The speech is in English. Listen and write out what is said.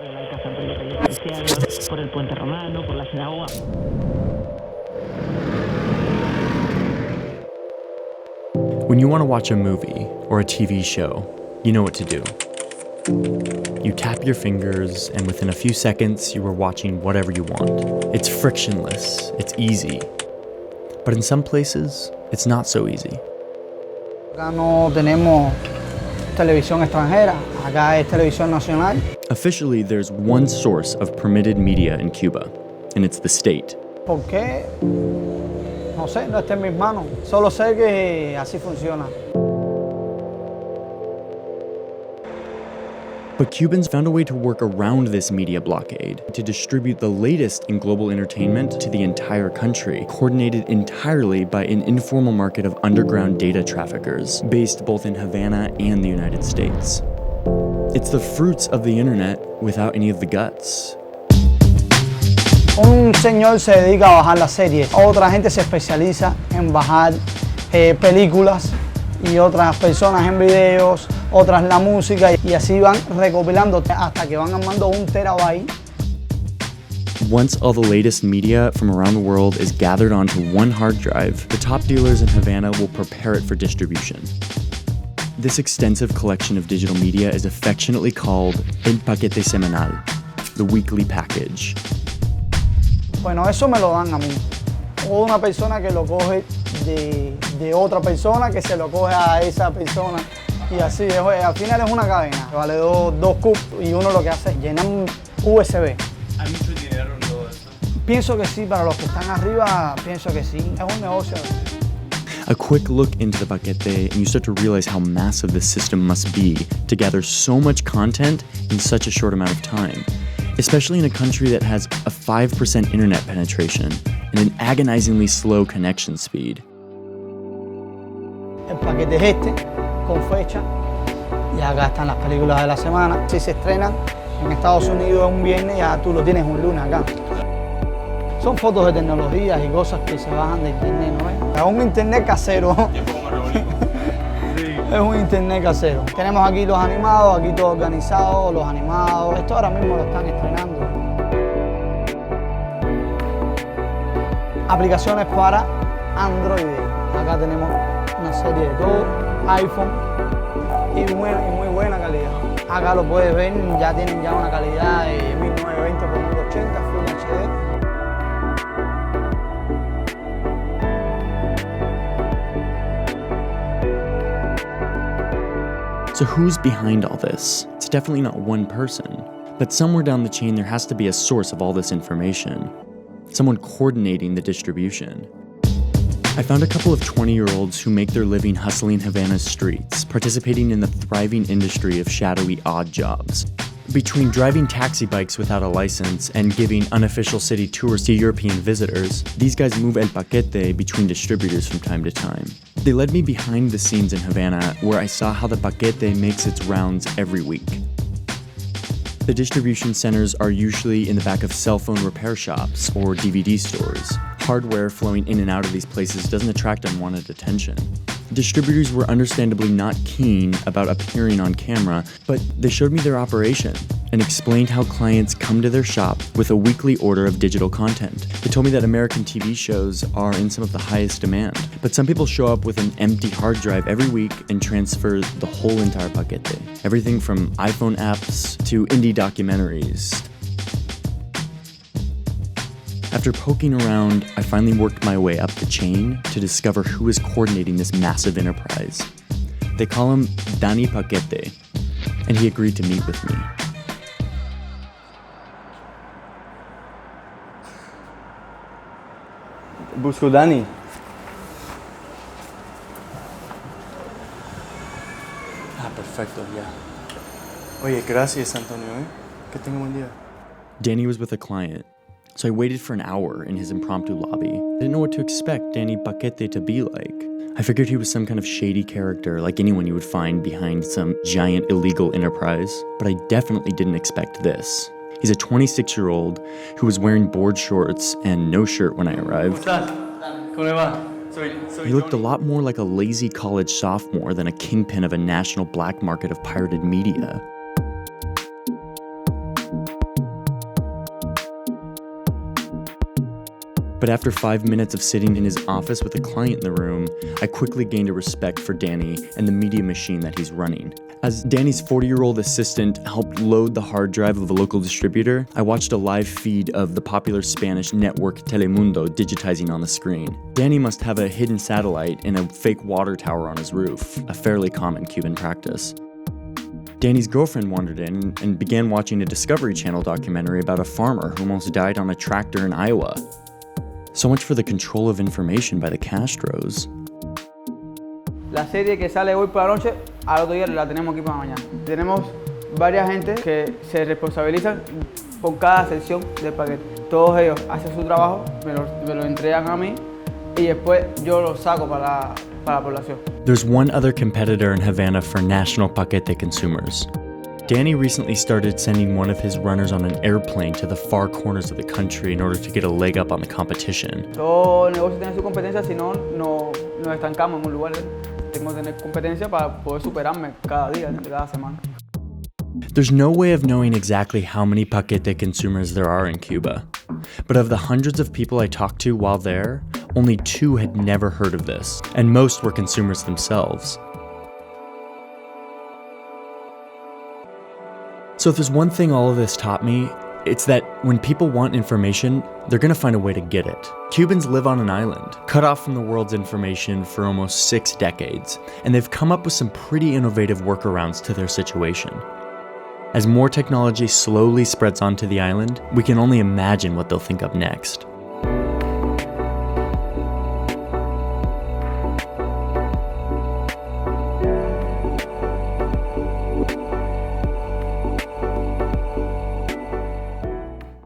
When you want to watch a movie or a TV show, you know what to do. You tap your fingers, and within a few seconds, you are watching whatever you want. It's frictionless, it's easy. But in some places, it's not so easy. Acá no tenemos televisión extranjera, acá es televisión nacional. Officially, there's one source of permitted media in Cuba, and it's the state. ¿Por qué? No sé, no está en mis manos. Solo sé que así funciona. But Cubans found a way to work around this media blockade to distribute the latest in global entertainment to the entire country, coordinated entirely by an informal market of underground data traffickers, based both in Havana and the United States. It's the fruits of the internet without any of the guts. Un señor se dedica a bajar las series, otra gente se especializa en bajar películas y otras personas en videos, otras la música y así van recopilando hasta que van armando 1 terabyte. Once all the latest media from around the world is gathered onto one hard drive, the top dealers in Havana will prepare it for distribution. This extensive collection of digital media is affectionately called el Paquete Semanal, the weekly package. Bueno, eso me lo dan a mí. O una persona que lo coge de otra persona que se lo coge a esa persona. Y así, al final es una cadena. Vale 2 cubos y uno lo que hace es llenar un USB. ¿Hay mucho dinero en todo esto? Pienso que sí, para los que están arriba, pienso que sí. Es un negocio. A quick look into the paquete and you start to realize how massive this system must be to gather so much content in such a short amount of time, especially in a country that has a 5% internet penetration and an agonizingly slow connection speed. El paquete es este, con fecha, y acá están las películas de la semana. Si se estrenan en Estados Unidos un viernes, ya tú lo tienes un lunes acá. Son fotos de tecnologías y cosas que se bajan de internet, ¿no? Es un internet casero. Es un internet casero. Tenemos aquí los animados, aquí todo organizado, los animados. Esto ahora mismo lo están estrenando. Aplicaciones para Android. Acá tenemos una serie de todo, iPhone y muy buena calidad. Acá lo puedes ver, ya tienen ya una calidad de 1920 por 1080 Full HD. So who's behind all this? It's definitely not one person, but somewhere down the chain there has to be a source of all this information. Someone coordinating the distribution. I found a couple of 20-year-olds who make their living hustling Havana's streets, participating in the thriving industry of shadowy odd jobs. Between driving taxi bikes without a license and giving unofficial city tours to European visitors, these guys move el paquete between distributors from time to time. They led me behind the scenes in Havana, where I saw how the paquete makes its rounds every week. The distribution centers are usually in the back of cell phone repair shops or DVD stores. Hardware flowing in and out of these places doesn't attract unwanted attention. Distributors were understandably not keen about appearing on camera, but they showed me their operation and explained how clients come to their shop with a weekly order of digital content. They told me that American TV shows are in some of the highest demand, but some people show up with an empty hard drive every week and transfer the whole entire paquete. Everything from iPhone apps to indie documentaries. After poking around, I finally worked my way up the chain to discover who is coordinating this massive enterprise. They call him Danny Paquete, and he agreed to meet with me. Busco Danny. Perfecto, ya. Oye, gracias, Antonio, Que tenga buen día. Danny was with a client, so I waited for an hour in his impromptu lobby. I didn't know what to expect Danny Paquete to be like. I figured he was some kind of shady character, like anyone you would find behind some giant illegal enterprise, but I definitely didn't expect this. He's a 26-year-old who was wearing board shorts and no shirt when I arrived. He looked a lot more like a lazy college sophomore than a kingpin of a national black market of pirated media. But after 5 minutes of sitting in his office with a client in the room, I quickly gained a respect for Danny and the media machine that he's running. As Danny's 40-year-old assistant helped load the hard drive of a local distributor, I watched a live feed of the popular Spanish network Telemundo digitizing on the screen. Danny must have a hidden satellite and a fake water tower on his roof, a fairly common Cuban practice. Danny's girlfriend wandered in and began watching a Discovery Channel documentary about a farmer who almost died on a tractor in Iowa. So much for the control of information by the Castros. La serie que sale hoy por la noche, al otro día la tenemos aquí para mañana. Tenemos varias gente que se responsabilizan por cada sección del paquete. Todos ellos hacen su trabajo, me lo entregan a mí y después yo lo saco para la población. There's one other competitor in Havana for national Paquete consumers. Danny recently started sending one of his runners on an airplane to the far corners of the country in order to get a leg up on the competition. Todo negocio tiene su competencia, si no nos estancamos en un lugar. Tengo que tener competencia para poder superarme cada día, cada semana. There's no way of knowing exactly how many Paquete consumers there are in Cuba. But of the hundreds of people I talked to while there, only 2 had never heard of this, and most were consumers themselves. So if there's one thing all of this taught me, it's that when people want information, they're gonna find a way to get it. Cubans live on an island, cut off from the world's information for almost 6 decades, and they've come up with some pretty innovative workarounds to their situation. As more technology slowly spreads onto the island, we can only imagine what they'll think of next.